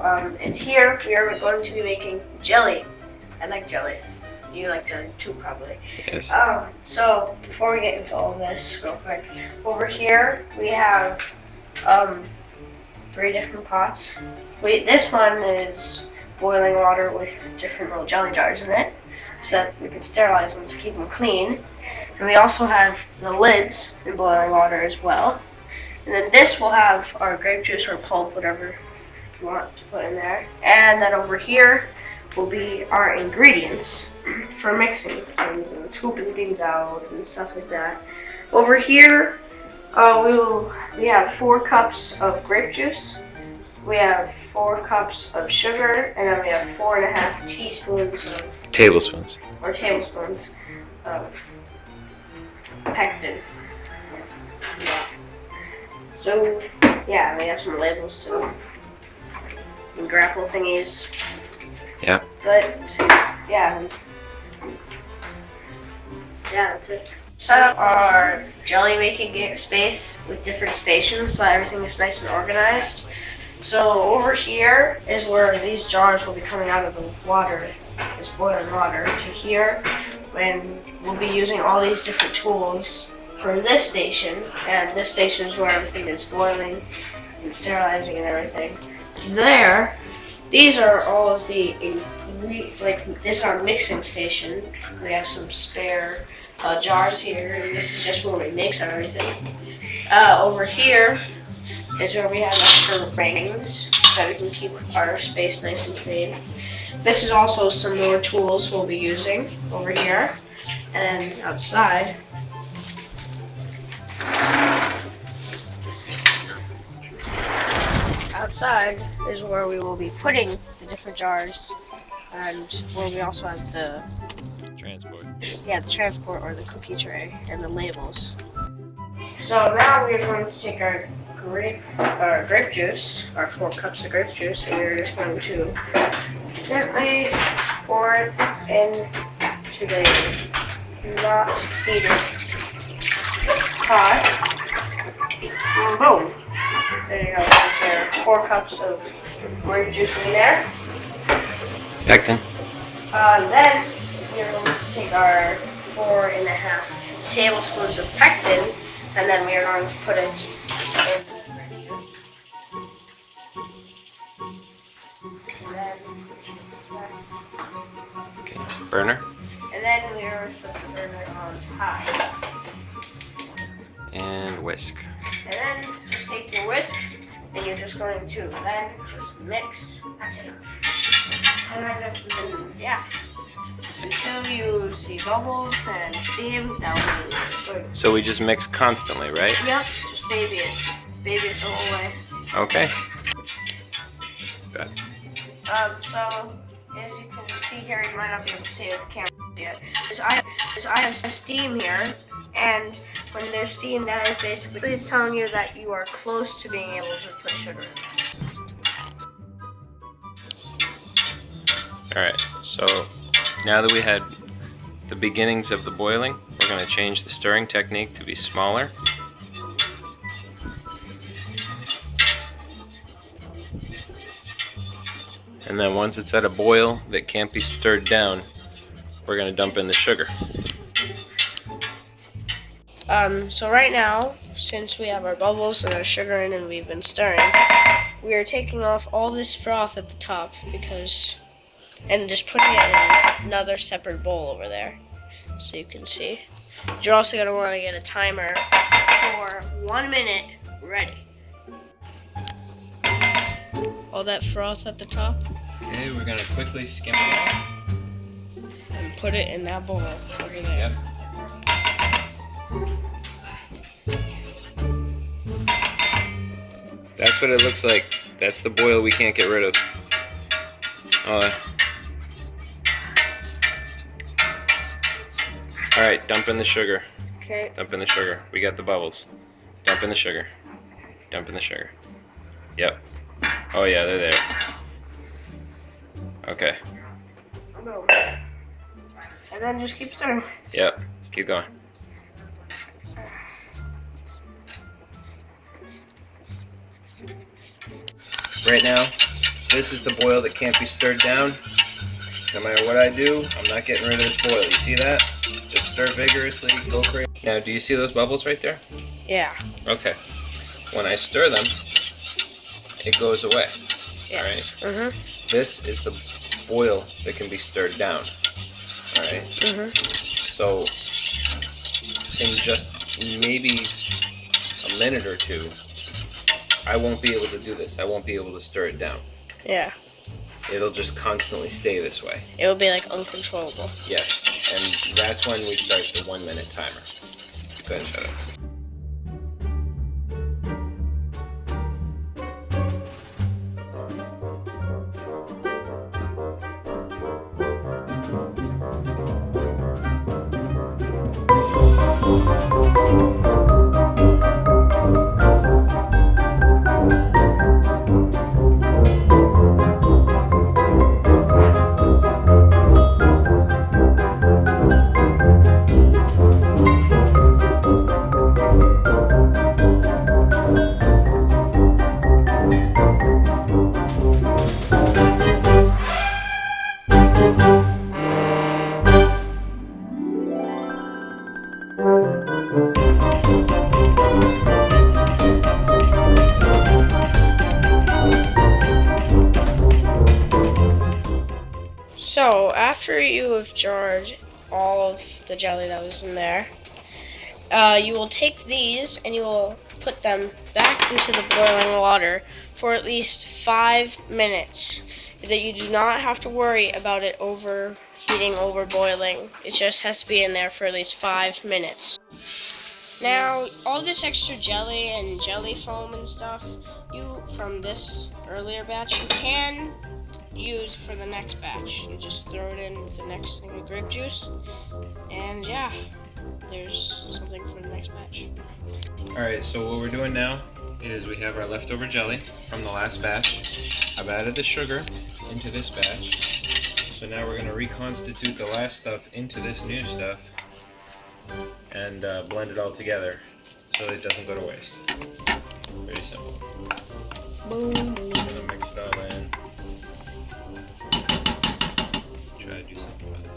and here we are going to be making jelly. I like jelly. You like jelly too, probably. Yes. So before we get into all of this, real quick, over here we have 3 different pots. This one is boiling water with different little jelly jars in it, so that we can sterilize them to keep them clean. And we also have the lids in boiling water as well. And then this will have our grape juice or pulp, whatever you want to put in there. And then over here will be our ingredients for mixing things and scooping things out and stuff like that. Over here, we have 4 cups of grape juice. We have 4 cups of sugar, and then we have 4.5 teaspoons of Tablespoons. or tablespoons of pectin. Yeah. So yeah, we have some labels too and grapple thingies. Yeah. But yeah, that's it. Set up our jelly making space with different stations so everything is nice and organized. So over here is where these jars will be coming out of the water, this boiling water, to here, when we'll be using all these different tools for this station, and this station is where everything is boiling and sterilizing and everything. There, these are all of the this is our mixing station. We have some spare jars here, and this is just where we mix everything. Over here is where we have extra rings so we can keep our space nice and clean. This is also some more tools we'll be using over here. And then outside, is where we will be putting the different jars, and where we also have the Transport. Yeah, the transport or the cookie tray and the labels. So now we are going to take our grape juice, our 4 cups of grape juice, and we're just going to gently pour it into the not heated pot. And boom! There you go. There are 4 cups of grape juice in there. Pectin. Then we're going to take our 4.5 tablespoons of pectin, and then we are going to put it in the grape juice. And then, Okay. Burner. and then we are going to put the burner on high. And whisk. And then just take your whisk, and you're just going to then just mix. And then, yeah. Until you see bubbles and steam, that will be good. So we just mix constantly, right? Yep, just baby it. Baby it the whole way. Okay. Good. So, as you can see here, you might not be able to see it with the camera yet. I have some steam here, and when there's steam, that is basically it's telling you that you are close to being able to put sugar in there. Alright, so now that we had the beginnings of the boiling, we're going to change the stirring technique to be smaller. And then once it's at a boil that can't be stirred down, we're going to dump in the sugar. So right now, since we have our bubbles and our sugar in and we've been stirring, we are taking off all this froth at the top and just putting it in another separate bowl over there, so you can see. You're also going to want to get a timer for 1 minute ready. All that froth at the top. Okay, we're going to quickly skim it off. And put it in that bowl over there. Yep. That's what it looks like. That's the boil we can't get rid of. Alright, dump in the sugar. Okay. Dump in the sugar. We got the bubbles. Dump in the sugar. Dump in the sugar. Yep. Oh yeah, they're there. Okay. And then just keep stirring. Yep. Keep going. Right now, This is the boil that can't be stirred down. No matter what I do, I'm not getting rid of this boil. You see that? Just stir vigorously, go crazy. Now, do you see those bubbles right there? Yeah. Okay. When I stir them, it goes away. Yes. Alright? This is the boil that can be stirred down. Alright? So, in just maybe a minute or two, I won't be able to do this. I won't be able to stir it down. Yeah. It'll just constantly stay this way. It will be like uncontrollable. Yes. And that's when we start the 1 minute timer. Go ahead and shut up. So, after you have jarred all of the jelly that was in there, you will take these and you will put them back into the boiling water for at least 5 minutes. That you do not have to worry about it overheating, overboiling. It just has to be in there for at least 5 minutes. Now, all this extra jelly and jelly foam and stuff, you, from this earlier batch, you can use for the next batch. You just throw it in with the next thing of grape juice, and yeah, there's something for the next batch. Alright, so what we're doing now is we have our leftover jelly from the last batch. I've added the sugar into this batch. So now we're going to reconstitute the last stuff into this new stuff and blend it all together so it doesn't go to waste. Very simple. Boom. Just going to mix it all in. Try to do something with it.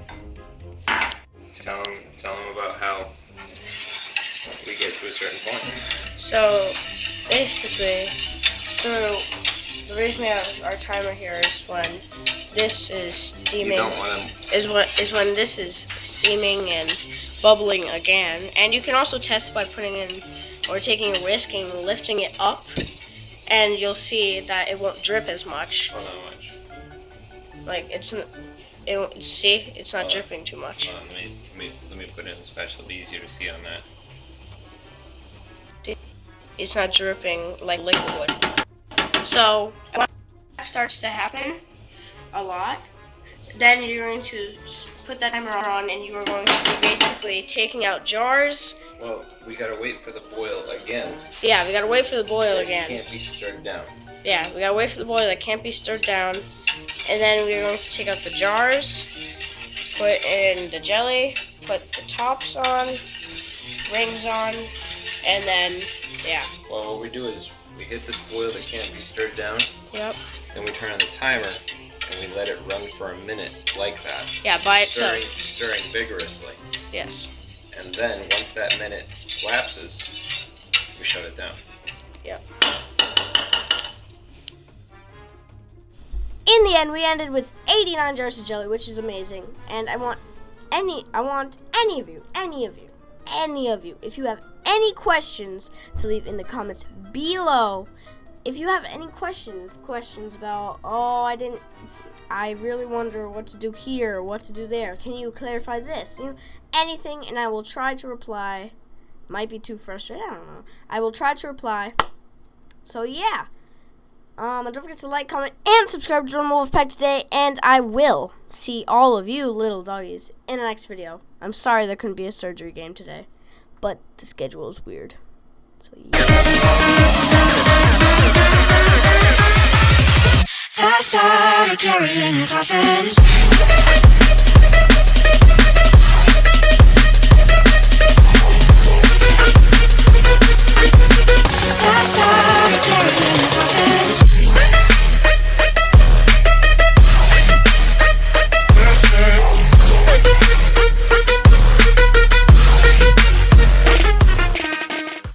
Tell them about how we get to a certain point. So, basically, the reason we have our timer here is when this is steaming. You don't want is when this is steaming and bubbling again. And you can also test by putting in or taking a risk and lifting it up, and you'll see that it won't drip as much. Well, not much. Like it's not dripping too much. Hold on, let me put it in the spatula. It'll be easier to see on that. It's not dripping like liquid would. So when that starts to happen a lot, then you're going to put that timer on and you are going to be basically taking out jars. Well, we gotta wait for the boil again. Yeah, we gotta wait for the boil again. It can't be stirred down. Yeah, we gotta wait for the boil that can't be stirred down. And then we're going to take out the jars, put in the jelly, put the tops on, rings on, and then, yeah. Well, what we do is we hit this boil that can't be stirred down. Yep. Then we turn on the timer and we let it run for a minute like that. Yeah, by itself. Stirring vigorously. Yes. And then once that minute lapses, we shut it down. Yep. In the end, we ended with 89 jars of jelly, which is amazing. And I want any of you, if you have any questions, to leave in the comments below. If you have any questions about, I really wonder what to do here, what to do there. Can you clarify this? Anything, and I will try to reply. Might be too frustrated, I don't know. I will try to reply. So yeah. And don't forget to like, comment, and subscribe to Jordan Wolfpack today, and I will see all of you little doggies in the next video. I'm sorry there couldn't be a surgery game today, but the schedule is weird. So yeah. Fast out of carrying coffins.